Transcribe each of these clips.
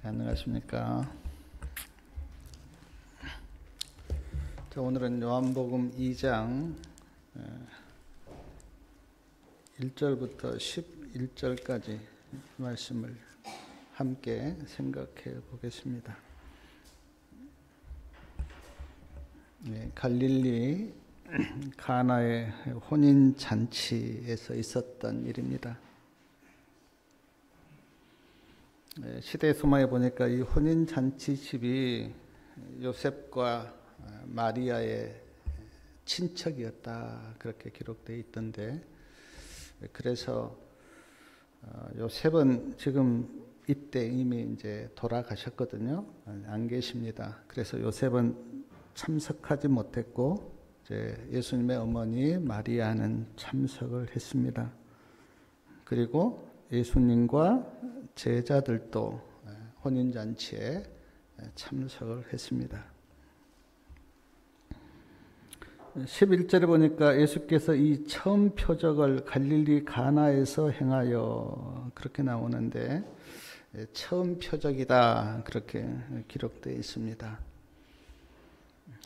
안녕하십니까. 자, 오늘은 요한복음 2장 1절부터 11절까지 말씀을 함께 생각해 보겠습니다. 갈릴리 가나의 혼인잔치에서 있었던 일입니다. 시대 소마에 보니까 이 혼인잔치 집이 요셉과 마리아의 친척이었다 그렇게 기록되어 있던데, 그래서 요셉은 지금 이때 이미 이제 돌아가셨거든요. 안 계십니다. 그래서 요셉은 참석하지 못했고 이제 예수님의 어머니 마리아는 참석을 했습니다. 그리고 예수님과 제자들도 혼인잔치에 참석을 했습니다. 11절에 보니까 예수께서 이 처음 표적을 갈릴리 가나에서 행하여 그렇게 나오는데, 처음 표적이다 그렇게 기록되어 있습니다.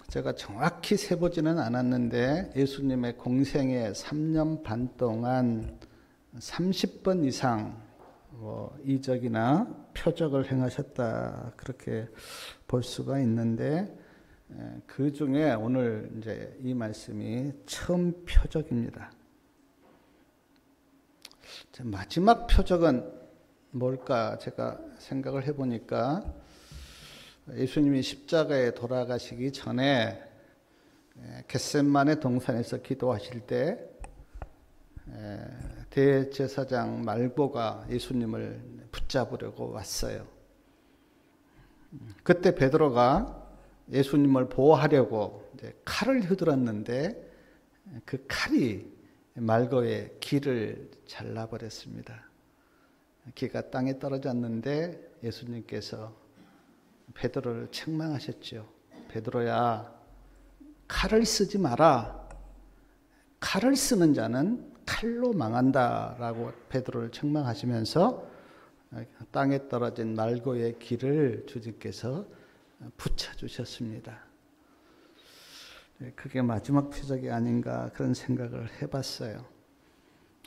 제가 정확히 세보지는 않았는데 예수님의 공생애 3년 반 동안 30번 이상 이적이나 표적을 행하셨다 그렇게 볼 수가 있는데, 그 중에 오늘 이제 이 말씀이 처음 표적입니다. 마지막 표적은 뭘까 제가 생각을 해보니까, 예수님이 십자가에 돌아가시기 전에 겟세마네 동산에서 기도하실 때 대제사장 말고가 예수님을 붙잡으려고 왔어요. 그때 베드로가 예수님을 보호하려고 이제 칼을 휘둘렀는데 그 칼이 말고의 귀를 잘라버렸습니다. 귀가 땅에 떨어졌는데 예수님께서 베드로를 책망하셨죠. 베드로야, 칼을 쓰지 마라. 칼을 쓰는 자는 칼로 망한다라고 베드로를 책망하시면서 땅에 떨어진 말고의 귀를 주님께서 붙여주셨습니다. 그게 마지막 표적이 아닌가 그런 생각을 해봤어요.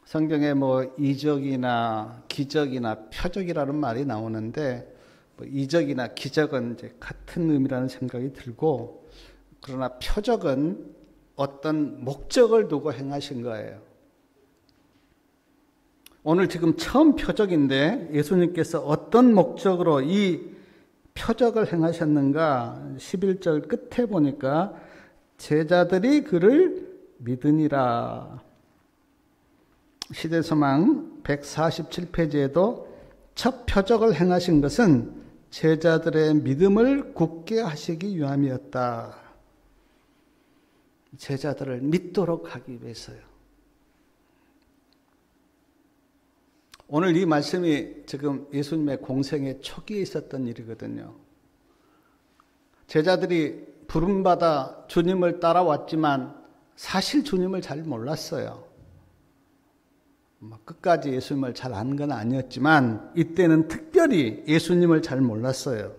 성경에 이적이나 기적이나 표적이라는 말이 나오는데, 이적이나 기적은 이제 같은 의미라는 생각이 들고, 그러나 표적은 어떤 목적을 두고 행하신 거예요. 오늘 지금 처음 표적인데 예수님께서 어떤 목적으로 이 표적을 행하셨는가, 11절 끝에 보니까 제자들이 그를 믿으니라. 시대소망 147페이지에도 첫 표적을 행하신 것은 제자들의 믿음을 굳게 하시기 위함이었다. 제자들을 믿도록 하기 위해서요. 오늘 이 말씀이 지금 예수님의 공생의 초기에 있었던 일이거든요. 제자들이 부름받아 주님을 따라왔지만 사실 주님을 잘 몰랐어요. 끝까지 예수님을 잘 아는 건 아니었지만 이때는 특별히 예수님을 잘 몰랐어요.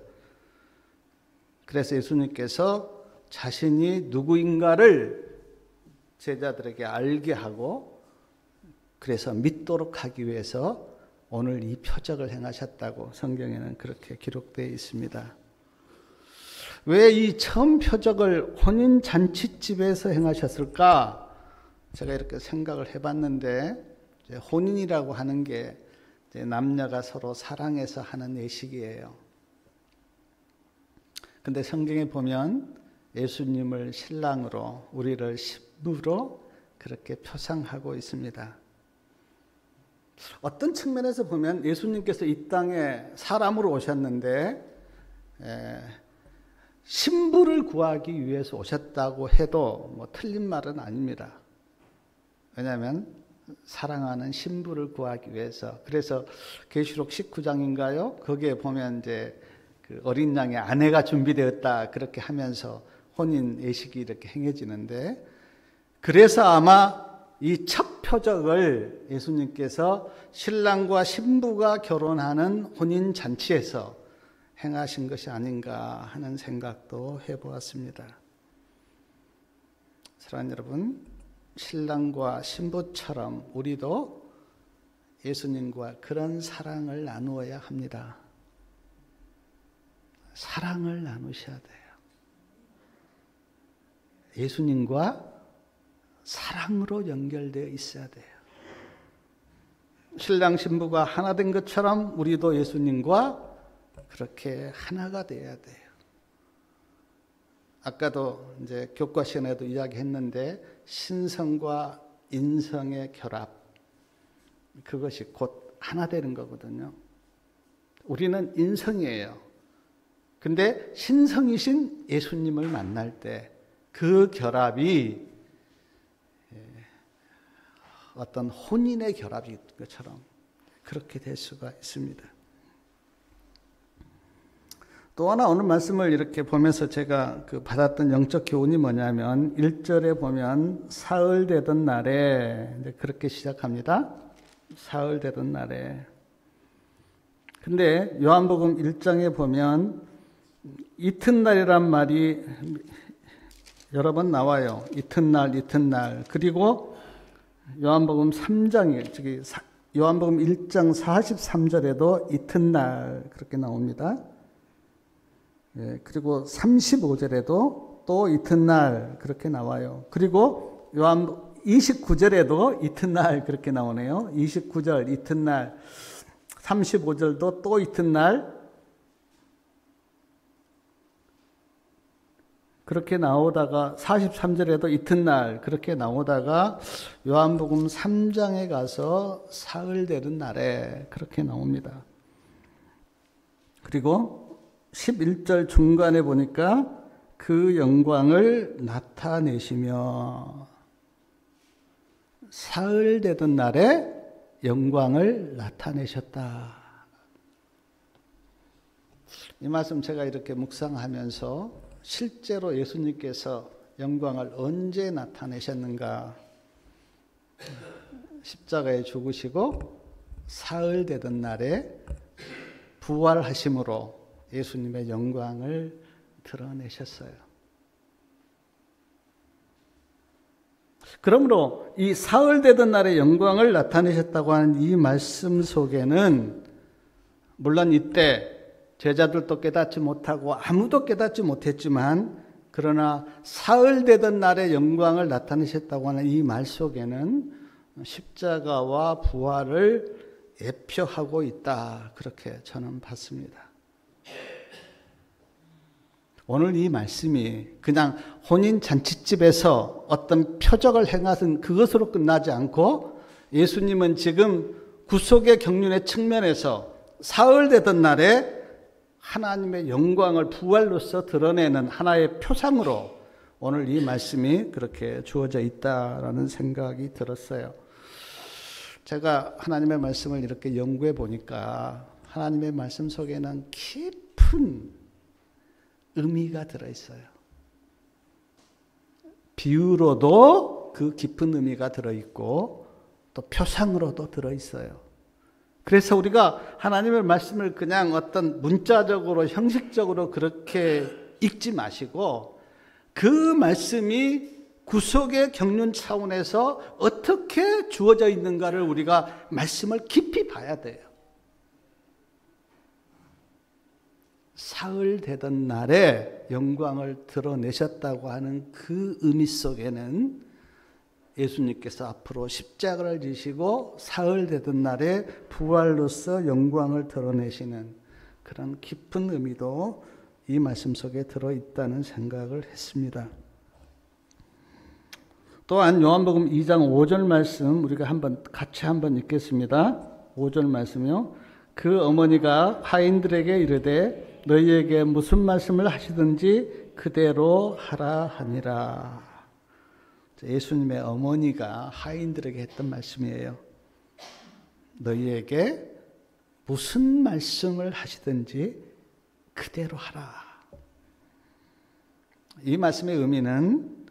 그래서 예수님께서 자신이 누구인가를 제자들에게 알게 하고, 그래서 믿도록 하기 위해서 오늘 이 표적을 행하셨다고 성경에는 그렇게 기록되어 있습니다. 왜 이 처음 표적을 혼인잔치집에서 행하셨을까? 제가 이렇게 생각을 해봤는데, 혼인이라고 하는 게 남녀가 서로 사랑해서 하는 예식이에요. 근데 성경에 보면 예수님을 신랑으로, 우리를 신부로 그렇게 표상하고 있습니다. 어떤 측면에서 보면 예수님께서 이 땅에 사람으로 오셨는데 신부를 구하기 위해서 오셨다고 해도 틀린 말은 아닙니다. 왜냐하면 사랑하는 신부를 구하기 위해서. 그래서 계시록 19장인가요? 거기에 보면 이제 그 어린 양의 아내가 준비되었다 그렇게 하면서 혼인 예식이 이렇게 행해지는데, 그래서 아마 이 첫 표적을 예수님께서 신랑과 신부가 결혼하는 혼인 잔치에서 행하신 것이 아닌가 하는 생각도 해보았습니다. 사랑하는 여러분, 신랑과 신부처럼 우리도 예수님과 그런 사랑을 나누어야 합니다. 사랑을 나누셔야 돼요. 예수님과 사랑으로 연결되어 있어야 돼요. 신랑 신부가 하나 된 것처럼 우리도 예수님과 그렇게 하나가 되어야 돼요. 아까도 이제 교과 시간에도 이야기했는데 신성과 인성의 결합, 그것이 곧 하나 되는 거거든요. 우리는 인성이에요. 근데 신성이신 예수님을 만날 때 그 결합이 어떤 혼인의 결합인 것처럼 그렇게 될 수가 있습니다. 또 하나 오늘 말씀을 이렇게 보면서 제가 받았던 영적 교훈이 뭐냐면 1절에 보면 사흘 되던 날에 그렇게 시작합니다. 사흘 되던 날에. 근데 요한복음 1장에 보면 이튿날이란 말이 여러 번 나와요. 이튿날. 그리고 요한복음 3장에 요한복음 1장 43절에도 이튿날 그렇게 나옵니다. 예, 그리고 35절에도 또 이튿날 그렇게 나와요. 그리고 요한 29절에도 이튿날 그렇게 나오네요. 29절 이튿날, 35절도 또 이튿날 그렇게 나오다가 43절에도 이튿날 그렇게 나오다가 요한복음 3장에 가서 사흘 되는 날에 그렇게 나옵니다. 그리고 11절 중간에 보니까 그 영광을 나타내시며 사흘 되던 날에 영광을 나타내셨다. 이 말씀 제가 이렇게 묵상하면서 실제로 예수님께서 영광을 언제 나타내셨는가? 십자가에 죽으시고 사흘 되던 날에 부활하심으로 예수님의 영광을 드러내셨어요. 그러므로 이 사흘 되던 날에 영광을 나타내셨다고 하는 이 말씀 속에는 물론 이때 제자들도 깨닫지 못하고 아무도 깨닫지 못했지만 그러나 사흘 되던 날에 영광을 나타내셨다고 하는 이 말 속에는 십자가와 부활을 예표하고 있다. 그렇게 저는 봤습니다. 오늘 이 말씀이 그냥 혼인 잔치집에서 어떤 표적을 행하던 그것으로 끝나지 않고 예수님은 지금 구속의 경륜의 측면에서 사흘 되던 날에 하나님의 영광을 부활로서 드러내는 하나의 표상으로 오늘 이 말씀이 그렇게 주어져 있다라는 생각이 들었어요. 제가 하나님의 말씀을 이렇게 연구해 보니까 하나님의 말씀 속에는 깊은 의미가 들어있어요. 비유로도 그 깊은 의미가 들어있고 또 표상으로도 들어있어요. 그래서 우리가 하나님의 말씀을 그냥 어떤 문자적으로 형식적으로 그렇게 읽지 마시고 그 말씀이 구속의 경륜 차원에서 어떻게 주어져 있는가를 우리가 말씀을 깊이 봐야 돼요. 사흘 되던 날에 영광을 드러내셨다고 하는 그 의미 속에는 예수님께서 앞으로 십자가를 지시고 사흘 되던 날에 부활로서 영광을 드러내시는 그런 깊은 의미도 이 말씀 속에 들어있다는 생각을 했습니다. 또한 요한복음 2장 5절 말씀 우리가 같이 한번 읽겠습니다. 5절 말씀이요. 그 어머니가 하인들에게 이르되 너희에게 무슨 말씀을 하시든지 그대로 하라 하니라. 예수님의 어머니가 하인들에게 했던 말씀이에요. 너희에게 무슨 말씀을 하시든지 그대로 하라. 이 말씀의 의미는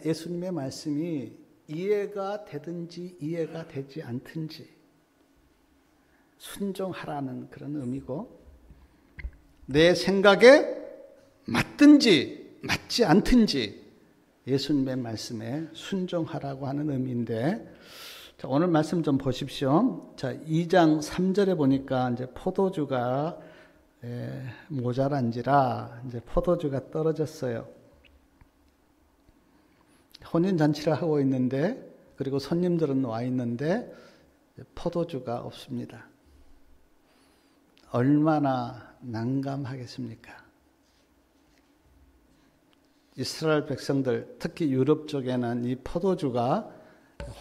예수님의 말씀이 이해가 되든지 이해가 되지 않든지 순종하라는 그런 의미고 내 생각에 맞든지 맞지 않든지 예수님의 말씀에 순종하라고 하는 의미인데, 자, 오늘 말씀 좀 보십시오. 자, 2장 3절에 보니까 이제 포도주가 모자란지라 이제 포도주가 떨어졌어요. 혼인 잔치를 하고 있는데, 그리고 손님들은 와 있는데 포도주가 없습니다. 얼마나 난감하겠습니까? 이스라엘 백성들, 특히 유럽 쪽에는 이 포도주가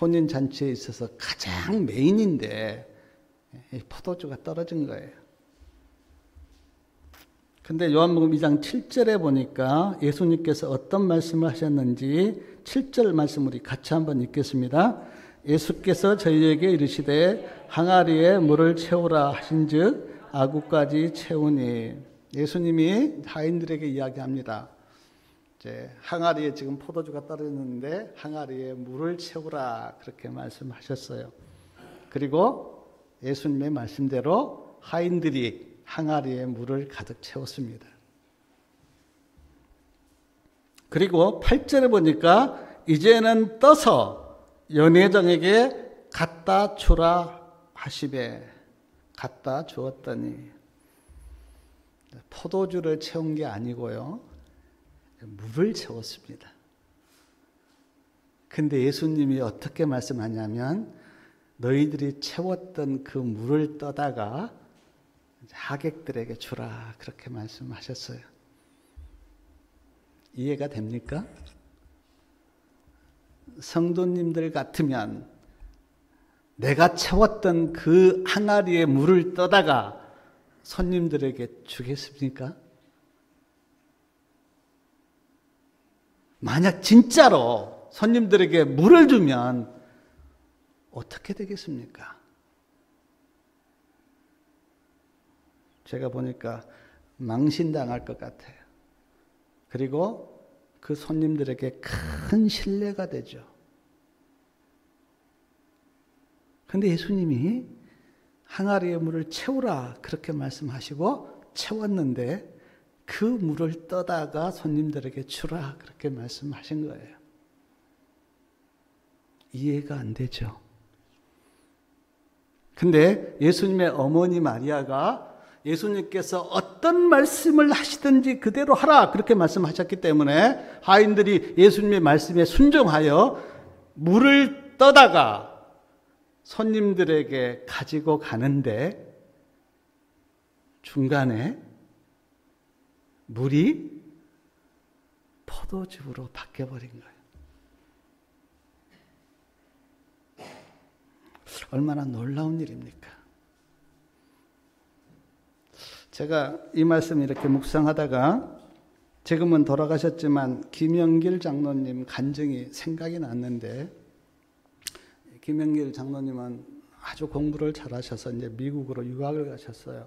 혼인 잔치에 있어서 가장 메인인데 이 포도주가 떨어진 거예요. 근데 요한복음 2장 7절에 보니까 예수님께서 어떤 말씀을 하셨는지 7절 말씀 우리 같이 한번 읽겠습니다. 예수께서 저희에게 이르시되 항아리에 물을 채우라 하신즉 아구까지 채우니. 예수님이 하인들에게 이야기합니다. 이제 항아리에 지금 포도주가 떨어졌는데 항아리에 물을 채우라 그렇게 말씀하셨어요. 그리고 예수님의 말씀대로 하인들이 항아리에 물을 가득 채웠습니다. 그리고 8절에 보니까 이제는 떠서 연회장에게 갖다 주라 하시되 갖다 주었더니, 포도주를 채운 게 아니고요, 물을 채웠습니다. 근데 예수님이 어떻게 말씀하냐면 너희들이 채웠던 그 물을 떠다가 하객들에게 주라 그렇게 말씀하셨어요. 이해가 됩니까? 성도님들 같으면 내가 채웠던 그 항아리에 물을 떠다가 손님들에게 주겠습니까? 만약 진짜로 손님들에게 물을 주면 어떻게 되겠습니까? 제가 보니까 망신당할 것 같아요. 그리고 그 손님들에게 큰 신뢰가 되죠. 그런데 예수님이 항아리의 물을 채우라 그렇게 말씀하시고 채웠는데 그 물을 떠다가 손님들에게 주라 그렇게 말씀하신 거예요. 이해가 안 되죠. 근데 예수님의 어머니 마리아가 예수님께서 어떤 말씀을 하시든지 그대로 하라 그렇게 말씀하셨기 때문에 하인들이 예수님의 말씀에 순종하여 물을 떠다가 손님들에게 가지고 가는데 중간에 물이 포도주로 바뀌어버린 거예요. 얼마나 놀라운 일입니까? 제가 이 말씀 이렇게 묵상하다가 지금은 돌아가셨지만 김영길 장로님 간증이 생각이 났는데, 김영길 장로님은 아주 공부를 잘하셔서 이제 미국으로 유학을 가셨어요.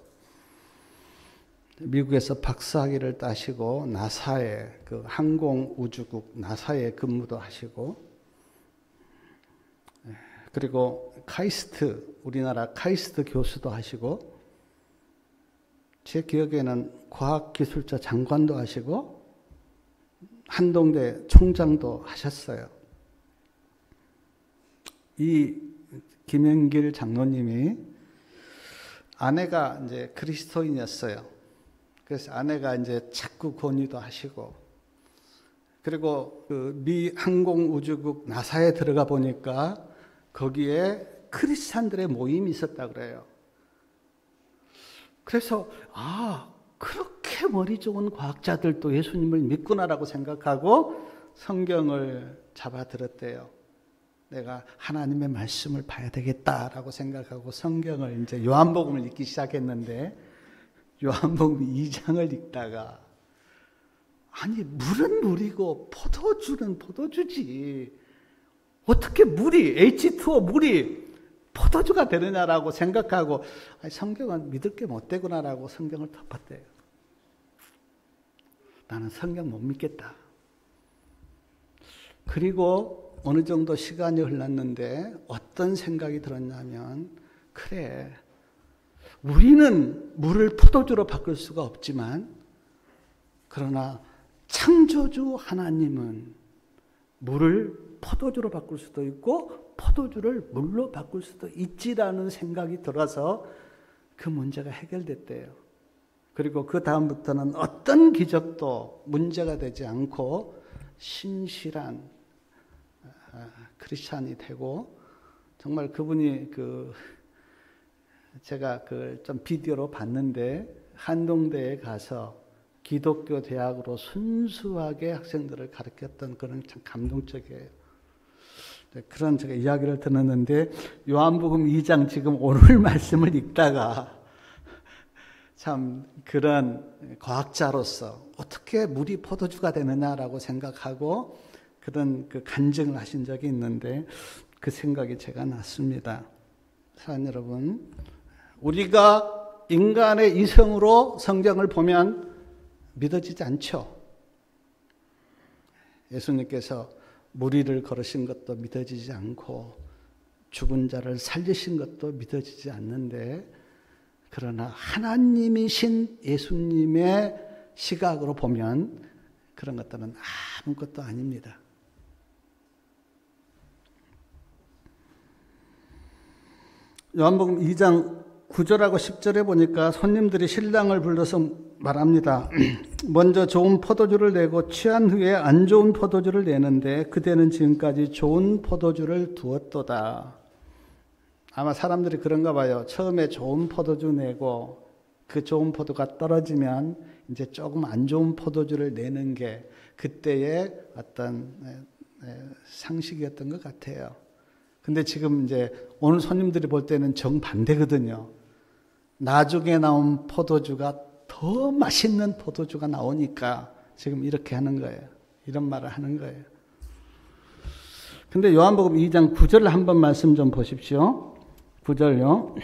미국에서 박사학위를 따시고 나사에 그 항공우주국 나사에 근무도 하시고, 그리고 카이스트 우리나라 카이스트 교수도 하시고, 제 기억에는 과학기술자 장관도 하시고 한동대 총장도 하셨어요. 이 김영길 장로님이 아내가 이제 그리스도인이었어요. 그래서 아내가 이제 자꾸 권유도 하시고, 그리고 그 미 항공우주국 나사에 들어가 보니까 거기에 크리스찬들의 모임이 있었다 그래요. 그래서 그렇게 머리 좋은 과학자들도 예수님을 믿구나라고 생각하고 성경을 잡아들었대요. 내가 하나님의 말씀을 봐야 되겠다라고 생각하고 성경을 이제 요한복음을 읽기 시작했는데, 요한복음 2장을 읽다가 아니 물은 물이고 포도주는 포도주지 어떻게 물이 H2O 물이 포도주가 되느냐라고 생각하고 성경은 믿을 게 못 되구나라고 성경을 덮었대요. 나는 성경 못 믿겠다. 그리고 어느 정도 시간이 흘렀는데 어떤 생각이 들었냐면, 그래 우리는 물을 포도주로 바꿀 수가 없지만, 그러나 창조주 하나님은 물을 포도주로 바꿀 수도 있고 포도주를 물로 바꿀 수도 있지라는 생각이 들어서 그 문제가 해결됐대요. 그리고 그 다음부터는 어떤 기적도 문제가 되지 않고 신실한 크리스찬이 되고, 정말 그분이 제가 그걸 좀 비디오로 봤는데, 한동대에 가서 기독교 대학으로 순수하게 학생들을 가르쳤던 그런 참 감동적이에요. 그런 제가 이야기를 들었는데, 요한복음 2장 지금 오늘 말씀을 읽다가 참 그런 과학자로서 어떻게 물이 포도주가 되느냐라고 생각하고 그런 간증을 하신 적이 있는데, 그 생각이 제가 났습니다. 사랑하는 여러분, 우리가 인간의 이성으로 성경을 보면 믿어지지 않죠. 예수님께서 무리를 걸으신 것도 믿어지지 않고 죽은 자를 살리신 것도 믿어지지 않는데, 그러나 하나님이신 예수님의 시각으로 보면 그런 것들은 아무것도 아닙니다. 요한복음 2장 9절하고 10절에 보니까 손님들이 신랑을 불러서 말합니다. 먼저 좋은 포도주를 내고 취한 후에 안 좋은 포도주를 내는데 그대는 지금까지 좋은 포도주를 두었도다. 아마 사람들이 그런가 봐요. 처음에 좋은 포도주 내고 그 좋은 포도가 떨어지면 이제 조금 안 좋은 포도주를 내는 게 그때의 어떤 상식이었던 것 같아요. 근데 지금 이제 오늘 손님들이 볼 때는 정반대거든요. 나중에 나온 포도주가 더 맛있는 포도주가 나오니까 지금 이렇게 하는 거예요. 이런 말을 하는 거예요. 근데 요한복음 2장 9절 한번 말씀 좀 보십시오. 9절요.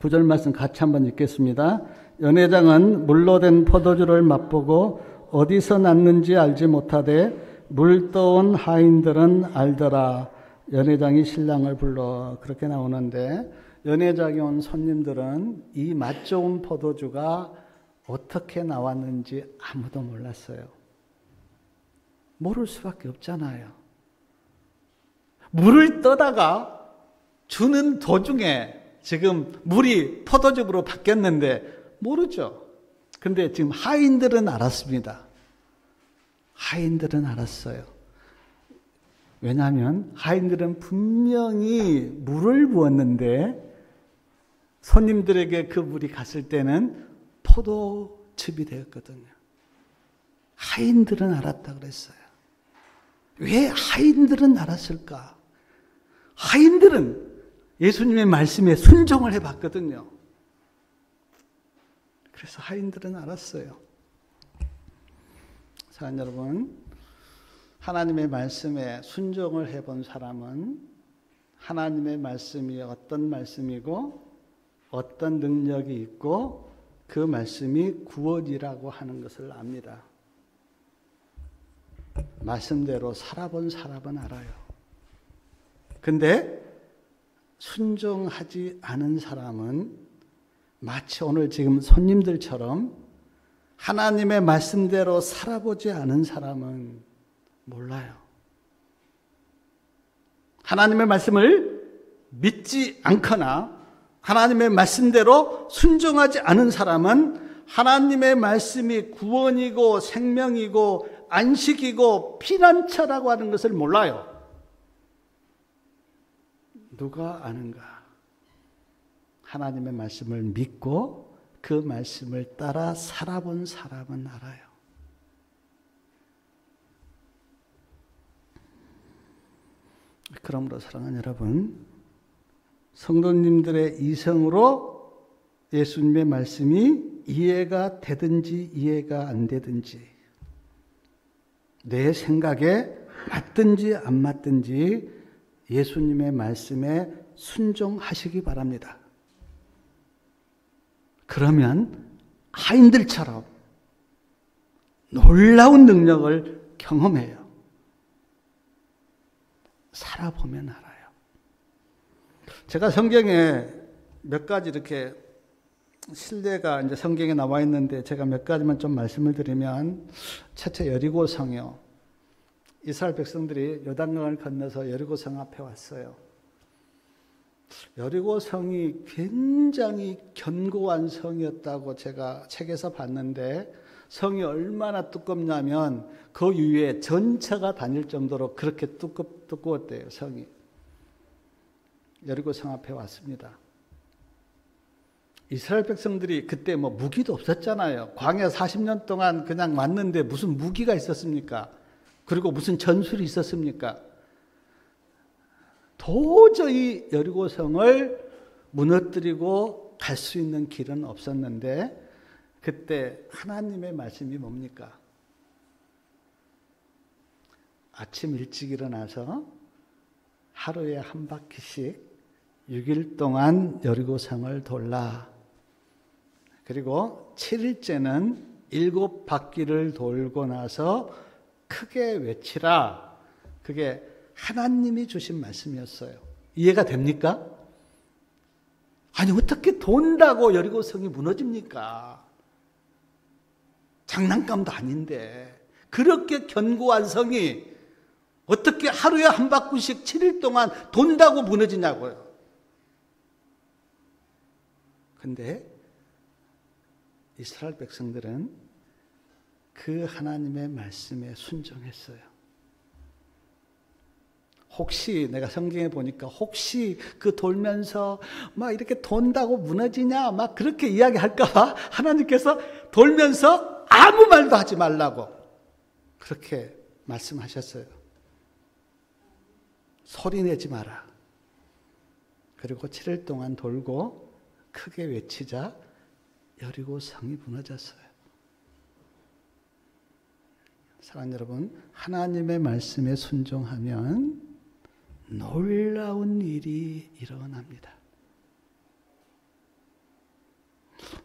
9절 말씀 같이 한번 읽겠습니다. 연회장은 물로 된 포도주를 맛보고 어디서 났는지 알지 못하되 물 떠온 하인들은 알더라. 연회장이 신랑을 불러. 그렇게 나오는데, 연회장에 온 손님들은 이 맛 좋은 포도주가 어떻게 나왔는지 아무도 몰랐어요. 모를 수밖에 없잖아요. 물을 떠다가 주는 도중에 지금 물이 포도주로 바뀌었는데 모르죠. 근데 지금 하인들은 알았습니다. 하인들은 알았어요. 왜냐하면 하인들은 분명히 물을 부었는데 손님들에게 그 물이 갔을 때는 포도즙이 되었거든요. 하인들은 알았다 그랬어요. 왜 하인들은 알았을까? 하인들은 예수님의 말씀에 순종을 해봤거든요. 그래서 하인들은 알았어요. 사랑하는 여러분, 하나님의 말씀에 순종을 해본 사람은 하나님의 말씀이 어떤 말씀이고 어떤 능력이 있고 그 말씀이 구원이라고 하는 것을 압니다. 말씀대로 살아본 사람은 알아요. 근데 순종하지 않은 사람은 마치 오늘 지금 손님들처럼 하나님의 말씀대로 살아보지 않은 사람은 몰라요. 하나님의 말씀을 믿지 않거나 하나님의 말씀대로 순종하지 않은 사람은 하나님의 말씀이 구원이고 생명이고 안식이고 피난처라고 하는 것을 몰라요. 누가 아는가? 하나님의 말씀을 믿고 그 말씀을 따라 살아본 사람은 알아요. 그러므로 사랑하는 여러분, 성도님들의 이성으로 예수님의 말씀이 이해가 되든지 이해가 안 되든지, 내 생각에 맞든지 안 맞든지 예수님의 말씀에 순종하시기 바랍니다. 그러면 하인들처럼 놀라운 능력을 경험해요. 살아보면 알아요. 제가 성경에 몇 가지 이렇게 실례가 이제 성경에 나와 있는데 제가 몇 가지만 좀 말씀을 드리면, 첫째 여리고성이요. 이스라엘 백성들이 요단강을 건너서 여리고성 앞에 왔어요. 여리고성이 굉장히 견고한 성이었다고 제가 책에서 봤는데, 성이 얼마나 두껍냐면 그 위에 전차가 다닐 정도로 그렇게 두꺼웠대요. 성이. 여리고성 앞에 왔습니다. 이스라엘 백성들이 그때 뭐 무기도 없었잖아요. 광야 40년 동안 그냥 왔는데 무슨 무기가 있었습니까? 그리고 무슨 전술이 있었습니까? 도저히 여리고성을 무너뜨리고 갈 수 있는 길은 없었는데, 그때 하나님의 말씀이 뭡니까? 아침 일찍 일어나서 하루에 한 바퀴씩 6일 동안 여리고성을 돌라. 그리고 7일째는 7바퀴를 돌고 나서 크게 외치라. 그게 하나님이 주신 말씀이었어요. 이해가 됩니까? 아니, 어떻게 돈다고 여리고성이 무너집니까? 장난감도 아닌데 그렇게 견고한 성이 어떻게 하루에 한 바퀴씩 7일 동안 돈다고 무너지냐고요. 근데 이스라엘 백성들은 그 하나님의 말씀에 순종했어요. 혹시 내가 성경에 보니까 혹시 그 돌면서 막 이렇게 돈다고 무너지냐 막 그렇게 이야기할까 봐 하나님께서 돌면서 아무 말도 하지 말라고 그렇게 말씀하셨어요. 소리 내지 마라. 그리고 7일 동안 돌고 크게 외치자 여리고성이 무너졌어요. 사랑하는 여러분, 하나님의 말씀에 순종하면 놀라운 일이 일어납니다.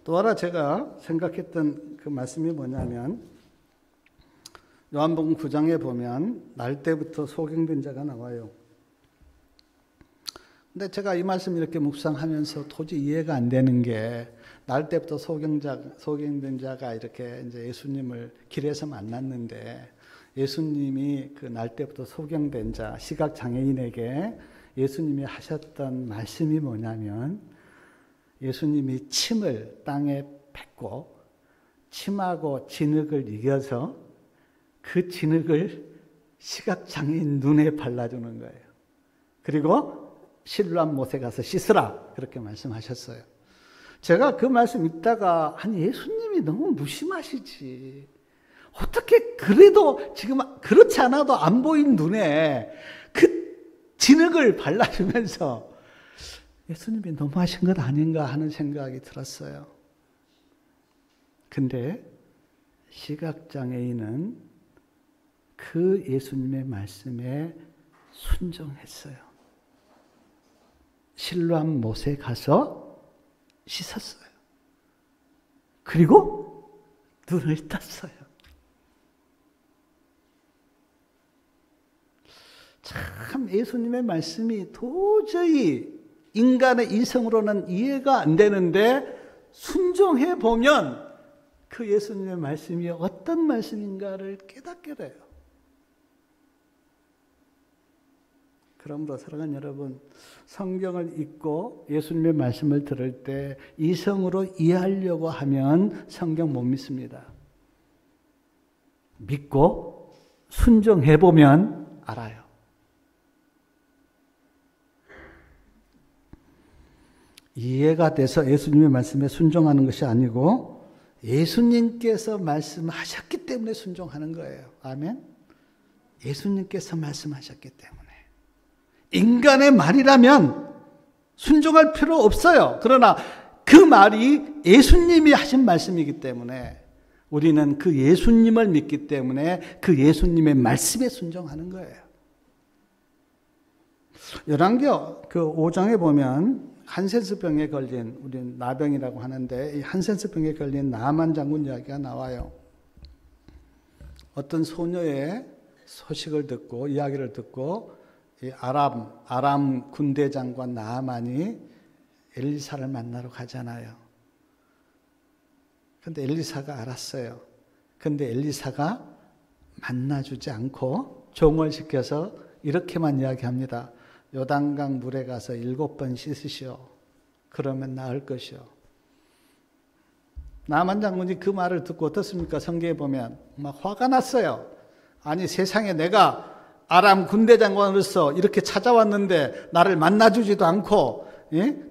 또 하나 제가 생각했던 그 말씀이 뭐냐면, 요한복음 9장에 보면 날 때부터 소경된 자가 나와요. 근데 제가 이 말씀 이렇게 묵상하면서 도저히 이해가 안 되는 게, 날 때부터 소경된 자가 이렇게 이제 예수님을 길에서 만났는데, 예수님이 그 날 때부터 소경된 자, 시각 장애인에게 예수님이 하셨던 말씀이 뭐냐면, 예수님이 침을 땅에 뱉고 침하고 진흙을 이겨서 그 진흙을 시각 장애인 눈에 발라주는 거예요. 그리고 실로암 못에 가서 씻으라 그렇게 말씀하셨어요. 제가 그 말씀 읽다가 아니 예수님이 너무 무심하시지. 어떻게 그래도 지금 그렇지 않아도 안 보인 눈에 그 진흙을 발라주면서 예수님이 너무하신 것 아닌가 하는 생각이 들었어요. 근데 시각장애인은 그 예수님의 말씀에 순종했어요. 실로암 못에 가서 씻었어요. 그리고 눈을 떴어요. 참 예수님의 말씀이 도저히 인간의 이성으로는 이해가 안 되는데 순종해 보면 그 예수님의 말씀이 어떤 말씀인가를 깨닫게 돼요. 그러므로 사랑하는 여러분, 성경을 읽고 예수님의 말씀을 들을 때 이성으로 이해하려고 하면 성경 못 믿습니다. 믿고 순종해 보면 알아요. 이해가 돼서 예수님의 말씀에 순종하는 것이 아니고 예수님께서 말씀하셨기 때문에 순종하는 거예요. 아멘. 예수님께서 말씀하셨기 때문에. 인간의 말이라면 순종할 필요 없어요. 그러나 그 말이 예수님이 하신 말씀이기 때문에 우리는 그 예수님을 믿기 때문에 그 예수님의 말씀에 순종하는 거예요. 열왕기하 그 5장에 보면 한센스병에 걸린, 우리는 나병이라고 하는데 이 한센스병에 걸린 나만 장군 이야기가 나와요. 어떤 소녀의 소식을 듣고 이야기를 듣고 이 아람 군대 장관 나아만이 엘리사를 만나러 가잖아요. 근데 엘리사가 알았어요. 근데 엘리사가 만나주지 않고 종을 시켜서 이렇게만 이야기합니다. 요단강 물에 가서 7번 씻으시오. 그러면 나을 것이오. 나만 장군이 그 말을 듣고 어떻습니까? 성경에 보면 막 화가 났어요. 아니 세상에 내가 아람 군대 장관으로서 이렇게 찾아왔는데 나를 만나주지도 않고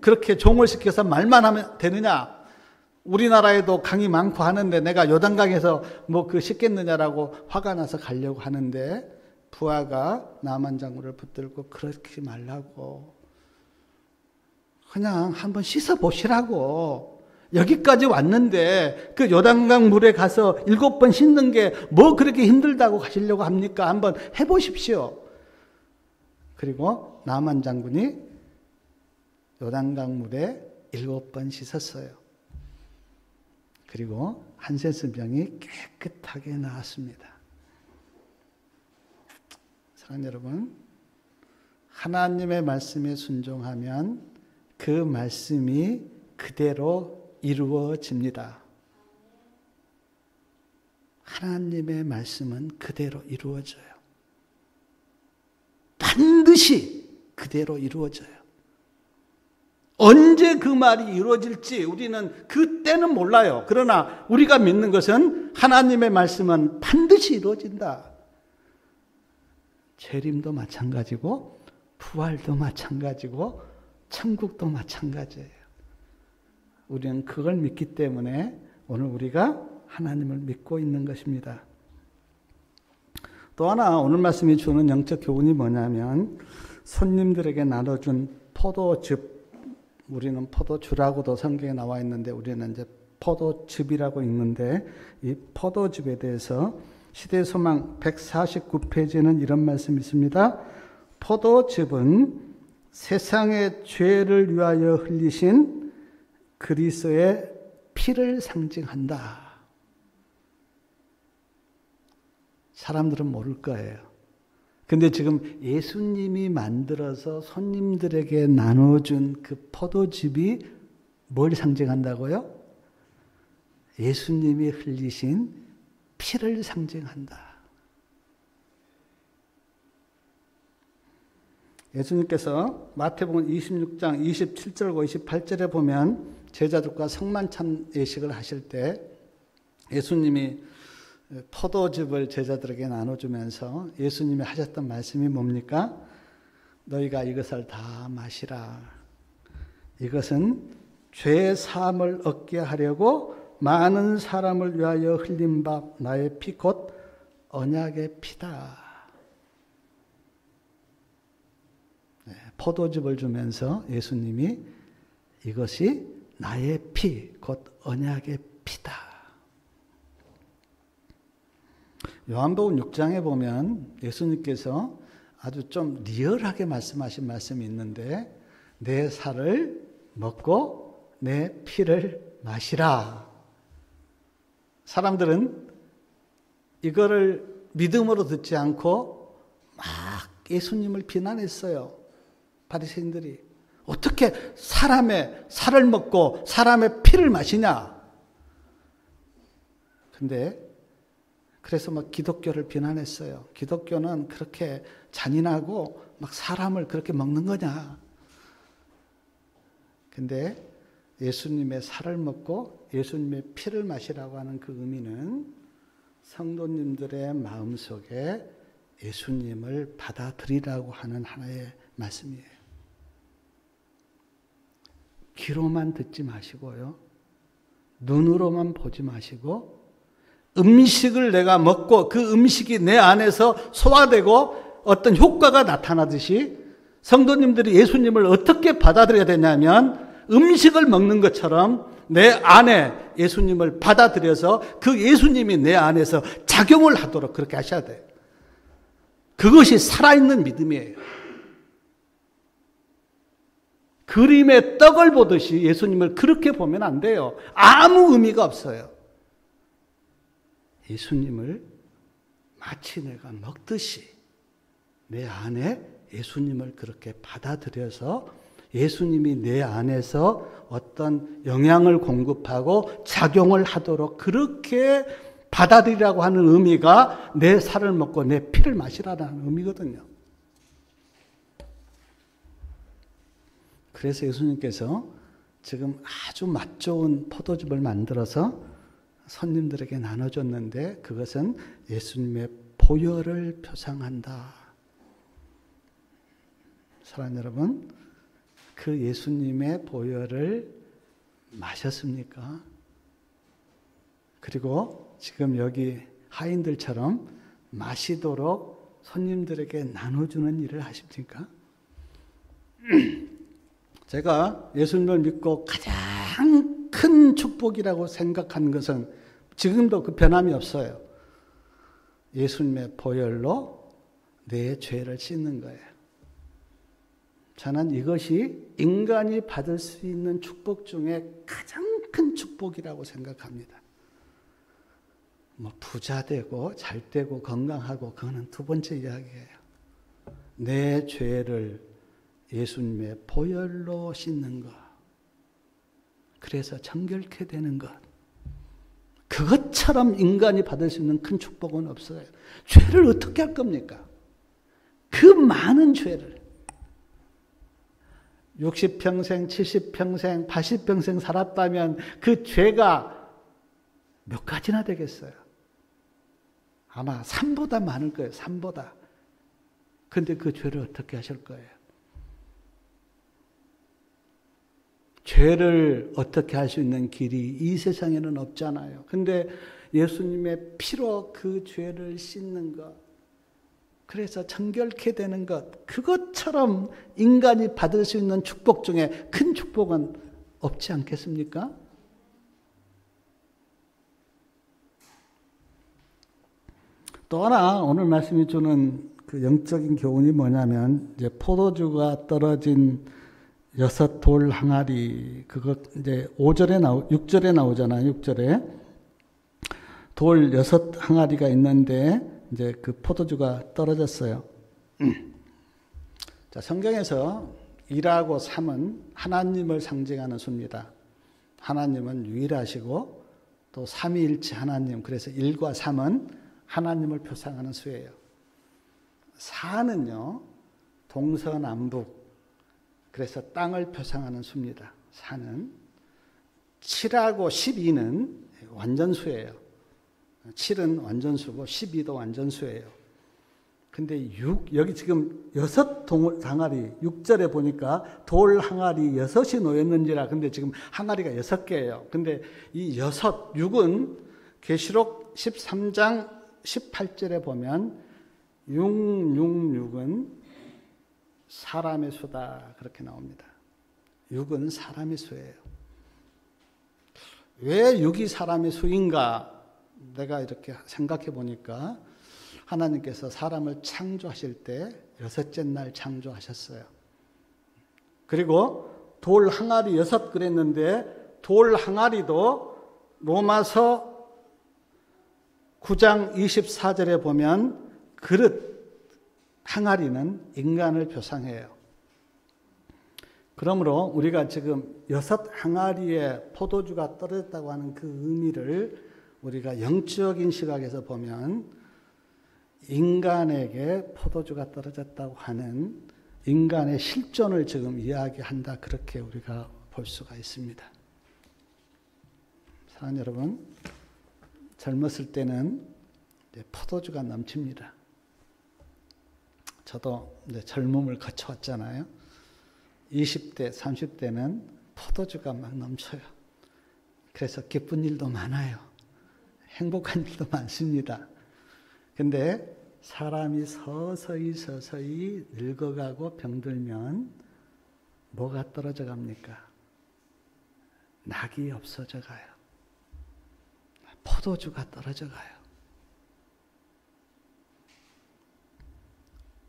그렇게 종을 시켜서 말만 하면 되느냐? 우리나라에도 강이 많고 하는데 내가 요단강에서 뭐 그 씻겠느냐라고 화가 나서 가려고 하는데 부하가 나만 장군을 붙들고 그렇게 말라고 그냥 한번 씻어 보시라고 여기까지 왔는데 그 요단강 물에 가서 7번 씻는 게 뭐 그렇게 힘들다고 가시려고 합니까? 한번 해보십시오. 그리고 나만 장군이 요단강 물에 7번 씻었어요. 그리고 한센스병이 깨끗하게 나았습니다. 사랑하는 여러분, 하나님의 말씀에 순종하면 그 말씀이 그대로 이루어집니다. 하나님의 말씀은 그대로 이루어져요. 반드시 그대로 이루어져요. 언제 그 말이 이루어질지 우리는 그때는 몰라요. 그러나 우리가 믿는 것은 하나님의 말씀은 반드시 이루어진다. 재림도 마찬가지고 부활도 마찬가지고 천국도 마찬가지예요. 우리는 그걸 믿기 때문에 오늘 우리가 하나님을 믿고 있는 것입니다. 또 하나 오늘 말씀이 주는 영적 교훈이 뭐냐면 손님들에게 나눠준 포도즙, 우리는 포도주라고도 성경에 나와 있는데 우리는 이제 포도즙이라고 읽는데 이 포도즙에 대해서 시대소망 149페이지에는 이런 말씀이 있습니다. 포도즙은 세상의 죄를 위하여 흘리신 그리스도의 피를 상징한다. 사람들은 모를 거예요. 근데 지금 예수님이 만들어서 손님들에게 나눠준 그 포도즙이 뭘 상징한다고요? 예수님이 흘리신 피를 상징한다. 예수님께서 마태복음 26장 27절과 28절에 보면 제자들과 성만찬 예식을 하실 때 예수님이 포도즙을 제자들에게 나눠주면서 예수님이 하셨던 말씀이 뭡니까? 너희가 이것을 다 마시라. 이것은 죄 사함을 얻게 하려고 많은 사람을 위하여 흘린 바 나의 피 곧 언약의 피다. 포도즙을 주면서 예수님이 이것이 나의 피 곧 언약의 피다. 요한복음 6장에 보면 예수님께서 아주 좀 리얼하게 말씀하신 말씀이 있는데 내 살을 먹고 내 피를 마시라. 사람들은 이거를 믿음으로 듣지 않고 막 예수님을 비난했어요. 바리새인들이 어떻게 사람의 살을 먹고 사람의 피를 마시냐. 근데 그래서 막 기독교를 비난했어요. 기독교는 그렇게 잔인하고 막 사람을 그렇게 먹는 거냐. 근데 예수님의 살을 먹고 예수님의 피를 마시라고 하는 그 의미는 성도님들의 마음속에 예수님을 받아들이라고 하는 하나의 말씀이에요. 귀로만 듣지 마시고요. 눈으로만 보지 마시고 음식을 내가 먹고 그 음식이 내 안에서 소화되고 어떤 효과가 나타나듯이 성도님들이 예수님을 어떻게 받아들여야 되냐면 음식을 먹는 것처럼 내 안에 예수님을 받아들여서 그 예수님이 내 안에서 작용을 하도록 그렇게 하셔야 돼요. 그것이 살아있는 믿음이에요. 그림의 떡을 보듯이 예수님을 그렇게 보면 안 돼요. 아무 의미가 없어요. 예수님을 마치 내가 먹듯이 내 안에 예수님을 그렇게 받아들여서 예수님이 내 안에서 어떤 영향을 공급하고 작용을 하도록 그렇게 받아들이라고 하는 의미가 내 살을 먹고 내 피를 마시라는 의미거든요. 그래서 예수님께서 지금 아주 맛 좋은 포도즙을 만들어서 손님들에게 나눠줬는데 그것은 예수님의 보혈을 표상한다. 사랑하는 여러분, 그 예수님의 보혈을 마셨습니까? 그리고 지금 여기 하인들처럼 마시도록 손님들에게 나눠주는 일을 하십니까? 제가 예수님을 믿고 가장 큰 축복이라고 생각한 것은 지금도 그 변함이 없어요. 예수님의 보혈로 내 죄를 씻는 거예요. 저는 이것이 인간이 받을 수 있는 축복 중에 가장 큰 축복이라고 생각합니다. 뭐 부자 되고 잘 되고 건강하고 그거는 두 번째 이야기예요. 내 죄를 예수님의 보혈로 씻는 것. 그래서 정결케 되는 것. 그것처럼 인간이 받을 수 있는 큰 축복은 없어요. 죄를 어떻게 할 겁니까? 그 많은 죄를. 60평생, 70평생, 80평생 살았다면 그 죄가 몇 가지나 되겠어요? 아마 3보다 많을 거예요. 3보다. 그런데 그 죄를 어떻게 하실 거예요? 죄를 어떻게 할 수 있는 길이 이 세상에는 없잖아요. 근데 예수님의 피로 그 죄를 씻는 것, 그래서 정결케 되는 것, 그것처럼 인간이 받을 수 있는 축복 중에 큰 축복은 없지 않겠습니까? 또 하나 오늘 말씀이 주는 그 영적인 교훈이 뭐냐면, 이제 포도주가 떨어진 6 돌 항아리, 그거 이제 6절에 나오잖아요. 6절에. 돌 6 항아리가 있는데, 이제 그 포도주가 떨어졌어요. 자, 성경에서 1하고 3은 하나님을 상징하는 수입니다. 하나님은 유일하시고 또 삼위일체 하나님, 그래서 1과 3은 하나님을 표상하는 수예요. 4는요, 동서남북, 그래서 땅을 표상하는 수입니다. 4는. 7하고 12는 완전수예요. 7은 완전수고 12도 완전수예요. 근데 여기 지금 6 돌 항아리, 6절에 보니까 돌 항아리 6이 놓였는지라, 근데 지금 항아리가 6개예요. 근데 이 6은 계시록 13장 18절에 보면 666은 사람의 수다, 그렇게 나옵니다. 6은 사람의 수예요. 왜 6이 사람의 수인가? 내가 이렇게 생각해 보니까 하나님께서 사람을 창조하실 때 6째 날 창조하셨어요. 그리고 돌 항아리 6 그랬는데, 돌 항아리도 로마서 9장 24절에 보면 그릇, 항아리는 인간을 표상해요. 그러므로 우리가 지금 6 항아리에 포도주가 떨어졌다고 하는 그 의미를 우리가 영적인 시각에서 보면 인간에게 포도주가 떨어졌다고 하는 인간의 실존을 지금 이야기한다, 그렇게 우리가 볼 수가 있습니다. 사랑하는 여러분, 젊었을 때는 포도주가 넘칩니다. 저도 이제 젊음을 거쳐왔잖아요. 20대, 30대는 포도주가 막 넘쳐요. 그래서 기쁜 일도 많아요. 행복한 일도 많습니다. 근데 사람이 서서히 늙어가고 병들면 뭐가 떨어져 갑니까? 낙이 없어져 가요. 포도주가 떨어져 가요.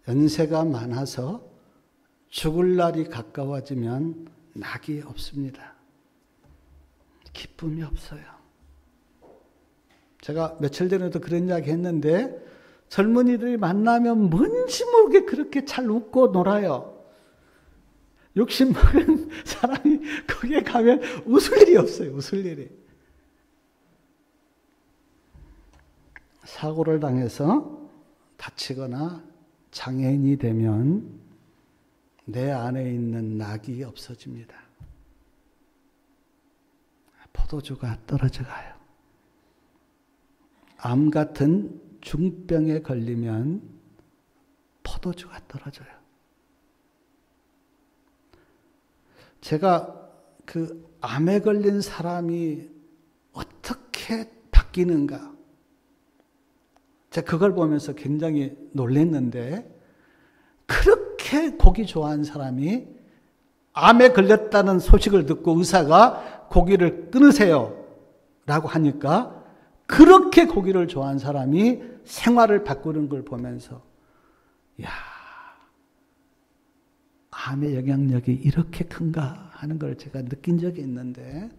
연세가 많아서 죽을 날이 가까워지면 낙이 없습니다. 기쁨이 없어요. 제가 며칠 전에도 그런 이야기 했는데, 젊은이들이 만나면 뭔지 모르게 그렇게 잘 웃고 놀아요. 욕심 먹은 사람이 거기에 가면 웃을 일이 없어요. 웃을 일이. 사고를 당해서 다치거나 장애인이 되면 내 안에 있는 낙이 없어집니다. 포도주가 떨어져 가요. 암 같은 중병에 걸리면 포도주가 떨어져요. 제가 그 암에 걸린 사람이 어떻게 바뀌는가, 제가 그걸 보면서 굉장히 놀랐는데, 그렇게 고기 좋아하는 사람이 암에 걸렸다는 소식을 듣고 의사가 고기를 끊으세요 라고 하니까 그렇게 고기를 좋아하는 사람이 생활을 바꾸는 걸 보면서, 야, 암의 영향력이 이렇게 큰가 하는 걸 제가 느낀 적이 있는데,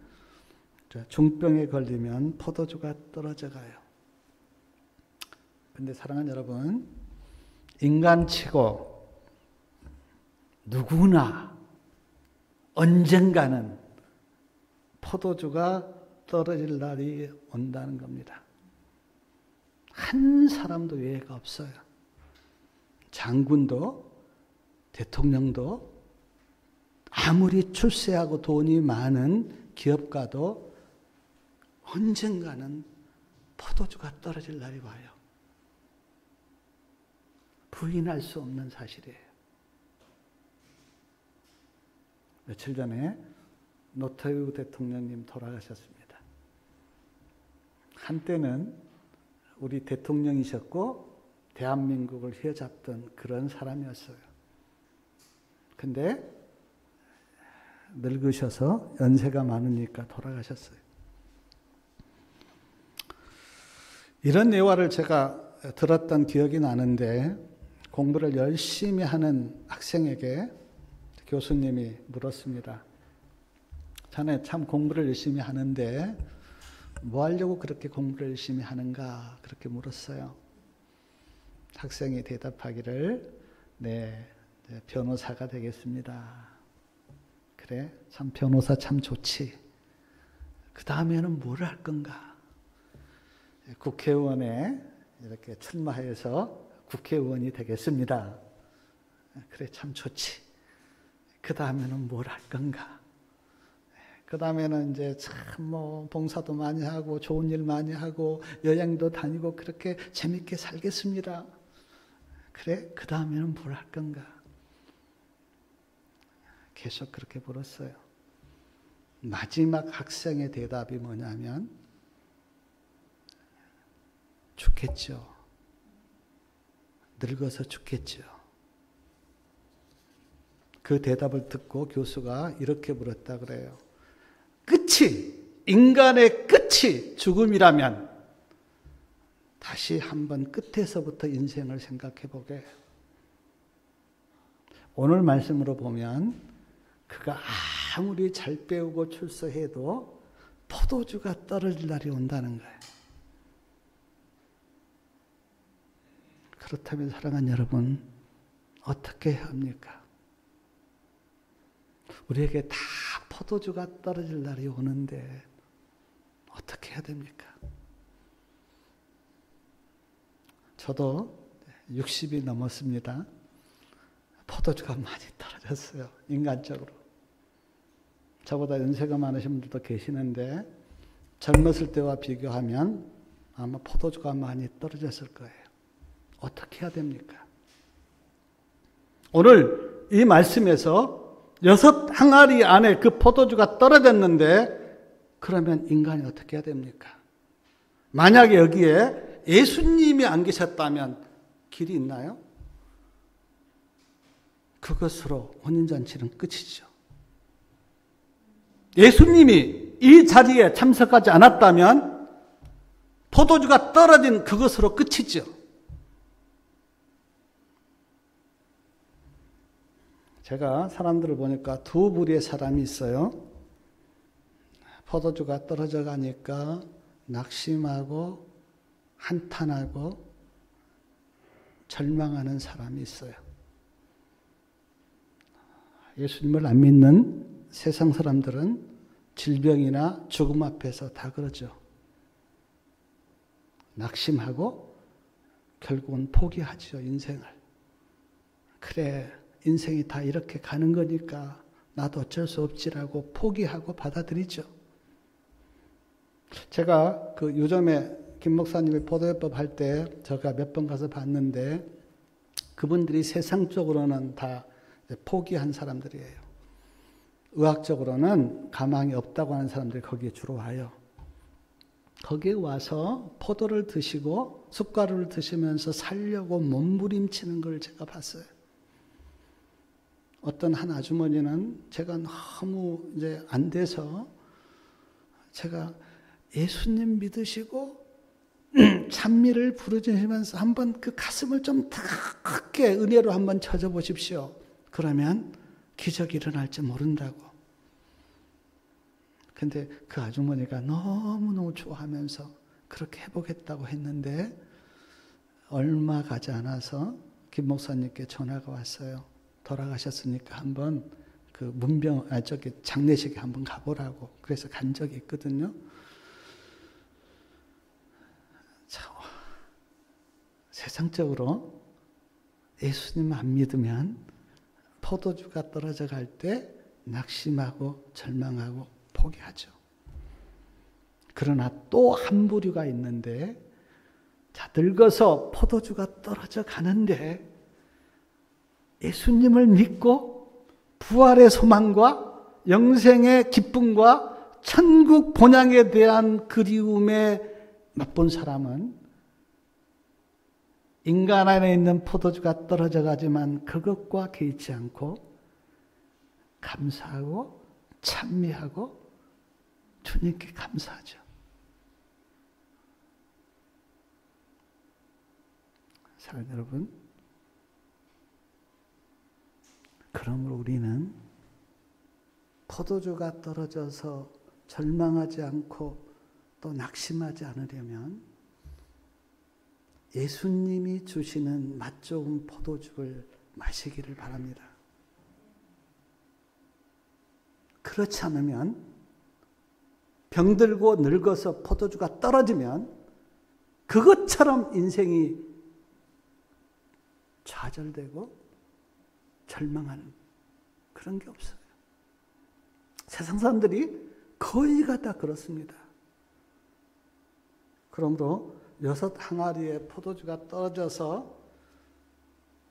중병에 걸리면 포도주가 떨어져 가요. 근데 사랑하는 여러분, 인간치고 누구나 언젠가는 포도주가 떨어질 날이 온다는 겁니다. 한 사람도 예외가 없어요. 장군도 대통령도 아무리 출세하고 돈이 많은 기업가도 언젠가는 포도주가 떨어질 날이 와요. 부인할 수 없는 사실이에요. 며칠 전에 노태우 대통령님 돌아가셨습니다. 한때는 우리 대통령이셨고 대한민국을 휘어잡던 그런 사람이었어요. 근데 늙으셔서 연세가 많으니까 돌아가셨어요. 이런 예화를 제가 들었던 기억이 나는데, 공부를 열심히 하는 학생에게 교수님이 물었습니다. 자네 참 공부를 열심히 하는데 뭐 하려고 그렇게 공부를 열심히 하는가, 그렇게 물었어요. 학생이 대답하기를, 네, 변호사가 되겠습니다. 그래, 참 변호사 참 좋지. 그 다음에는 뭘 할 건가? 국회의원에 이렇게 출마해서 국회의원이 되겠습니다. 그래, 참 좋지. 그 다음에는 뭘 할 건가? 그 다음에는 이제 참 뭐 봉사도 많이 하고 좋은 일 많이 하고 여행도 다니고 그렇게 재밌게 살겠습니다. 그래, 그 다음에는 뭘 할 건가? 계속 그렇게 물었어요. 마지막 학생의 대답이 뭐냐면, 죽겠죠. 늙어서 죽겠죠. 그 대답을 듣고 교수가 이렇게 물었다 그래요. 끝이, 인간의 끝이 죽음이라면 다시 한번 끝에서부터 인생을 생각해 보게. 오늘 말씀으로 보면 그가 아무리 잘 배우고 출세해도 포도주가 떨어질 날이 온다는 거예요. 그렇다면 사랑하는 여러분, 어떻게 해야 합니까? 우리에게 다 포도주가 떨어질 날이 오는데 어떻게 해야 됩니까? 저도 60이 넘었습니다. 포도주가 많이 떨어졌어요. 인간적으로. 저보다 연세가 많으신 분들도 계시는데 젊었을 때와 비교하면 아마 포도주가 많이 떨어졌을 거예요. 어떻게 해야 됩니까? 오늘 이 말씀에서 6 항아리 안에 그 포도주가 떨어졌는데, 그러면 인간이 어떻게 해야 됩니까? 만약에 여기에 예수님이 안 계셨다면 길이 있나요? 그것으로 혼인잔치는 끝이죠. 예수님이 이 자리에 참석하지 않았다면 포도주가 떨어진 그것으로 끝이죠. 제가 사람들을 보니까 두 부류의 사람이 있어요. 포도주가 떨어져 가니까 낙심하고 한탄하고 절망하는 사람이 있어요. 예수님을 안 믿는 세상 사람들은 질병이나 죽음 앞에서 다 그러죠. 낙심하고 결국은 포기하죠, 인생을. 그래, 인생이 다 이렇게 가는 거니까 나도 어쩔 수 없지라고 포기하고 받아들이죠. 제가 그 요즘에 김 목사님이 포도협법 할 때 제가 몇 번 가서 봤는데 그분들이 세상적으로는 다 포기한 사람들이에요. 의학적으로는 가망이 없다고 하는 사람들이 거기에 주로 와요. 거기에 와서 포도를 드시고 숟가루를 드시면서 살려고 몸부림치는 걸 제가 봤어요. 어떤 한 아주머니는 제가 너무 이제 안 돼서 제가 예수님 믿으시고 찬미를 부르짖으면서 한번 그 가슴을 좀 크게 은혜로 한번 쳐줘 보십시오. 그러면 기적이 일어날지 모른다고. 근데 그 아주머니가 너무너무 좋아하면서 그렇게 해보겠다고 했는데 얼마 가지 않아서 김 목사님께 전화가 왔어요. 돌아가셨으니까 한번 그 장례식에 한번 가보라고. 그래서 간 적이 있거든요. 자, 세상적으로 예수님 안 믿으면 포도주가 떨어져 갈 때 낙심하고 절망하고 포기하죠. 그러나 또 한 부류가 있는데, 자, 늙어서 포도주가 떨어져 가는데 예수님을 믿고 부활의 소망과 영생의 기쁨과 천국 본향에 대한 그리움에 맛본 사람은 인간 안에 있는 포도주가 떨어져 가지만 그것과 개의치 않고 감사하고 찬미하고 주님께 감사하죠. 사랑하는 여러분, 그러므로 우리는 포도주가 떨어져서 절망하지 않고 또 낙심하지 않으려면 예수님이 주시는 맛 좋은 포도주를 마시기를 바랍니다. 그렇지 않으면 병들고 늙어서 포도주가 떨어지면 그것처럼 인생이 좌절되고 절망하는 그런 게 없어요. 세상 사람들이 거의가 다 그렇습니다. 그러므로 6 항아리의 포도주가 떨어져서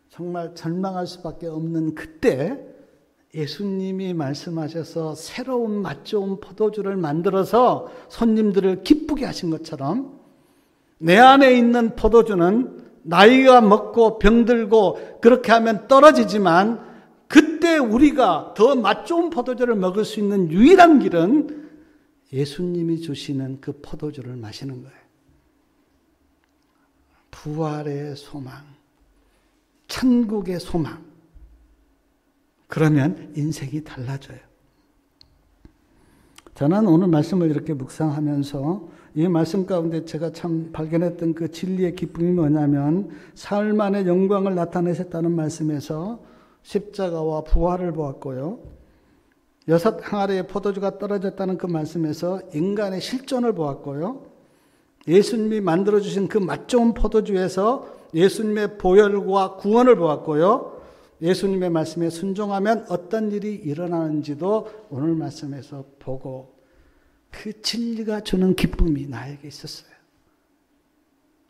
정말 절망할 수밖에 없는 그때 예수님이 말씀하셔서 새로운 맛 좋은 포도주를 만들어서 손님들을 기쁘게 하신 것처럼 내 안에 있는 포도주는 나이가 먹고 병들고 그렇게 하면 떨어지지만 그때 우리가 더 맛 좋은 포도주를 먹을 수 있는 유일한 길은 예수님이 주시는 그 포도주를 마시는 거예요. 부활의 소망, 천국의 소망. 그러면 인생이 달라져요. 저는 오늘 말씀을 이렇게 묵상하면서 이 말씀 가운데 제가 참 발견했던 그 진리의 기쁨이 뭐냐면 사흘 만에 영광을 나타내셨다는 말씀에서 십자가와 부활을 보았고요. 6 항아리의 포도주가 떨어졌다는 그 말씀에서 인간의 실존을 보았고요. 예수님이 만들어주신 그 맛 좋은 포도주에서 예수님의 보혈과 구원을 보았고요. 예수님의 말씀에 순종하면 어떤 일이 일어나는지도 오늘 말씀에서 보고 그 진리가 주는 기쁨이 나에게 있었어요.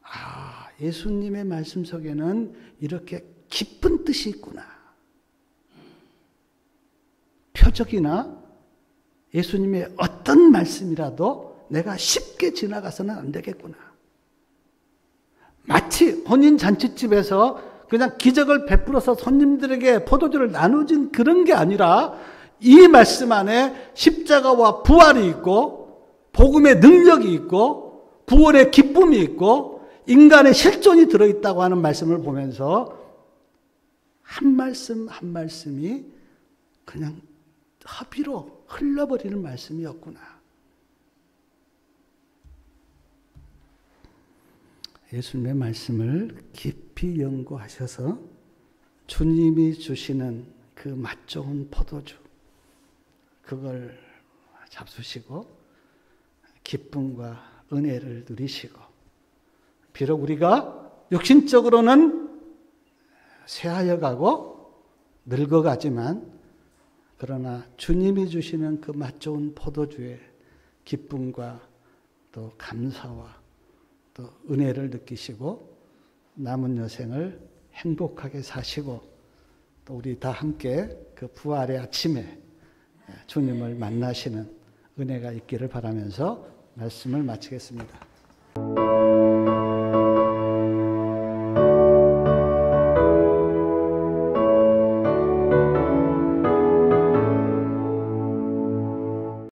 아, 예수님의 말씀 속에는 이렇게 깊은 뜻이 있구나. 표적이나 예수님의 어떤 말씀이라도 내가 쉽게 지나가서는 안 되겠구나. 마치 혼인잔치집에서 그냥 기적을 베풀어서 손님들에게 포도주를 나누진 그런 게 아니라 이 말씀 안에 십자가와 부활이 있고 복음의 능력이 있고 구원의 기쁨이 있고 인간의 실존이 들어있다고 하는 말씀을 보면서 한 말씀 한 말씀이 그냥 허비로 흘러버리는 말씀이었구나. 예수님의 말씀을 깊이 연구하셔서 주님이 주시는 그 맛 좋은 포도주 그걸 잡수시고 기쁨과 은혜를 누리시고, 비록 우리가 육신적으로는 쇠하여 가고 늙어가지만 그러나 주님이 주시는 그 맛 좋은 포도주의 기쁨과 또 감사와 또 은혜를 느끼시고 남은 여생을 행복하게 사시고, 또 우리 다 함께 그 부활의 아침에 주님을 만나시는 은혜가 있기를 바라면서 말씀을 마치겠습니다.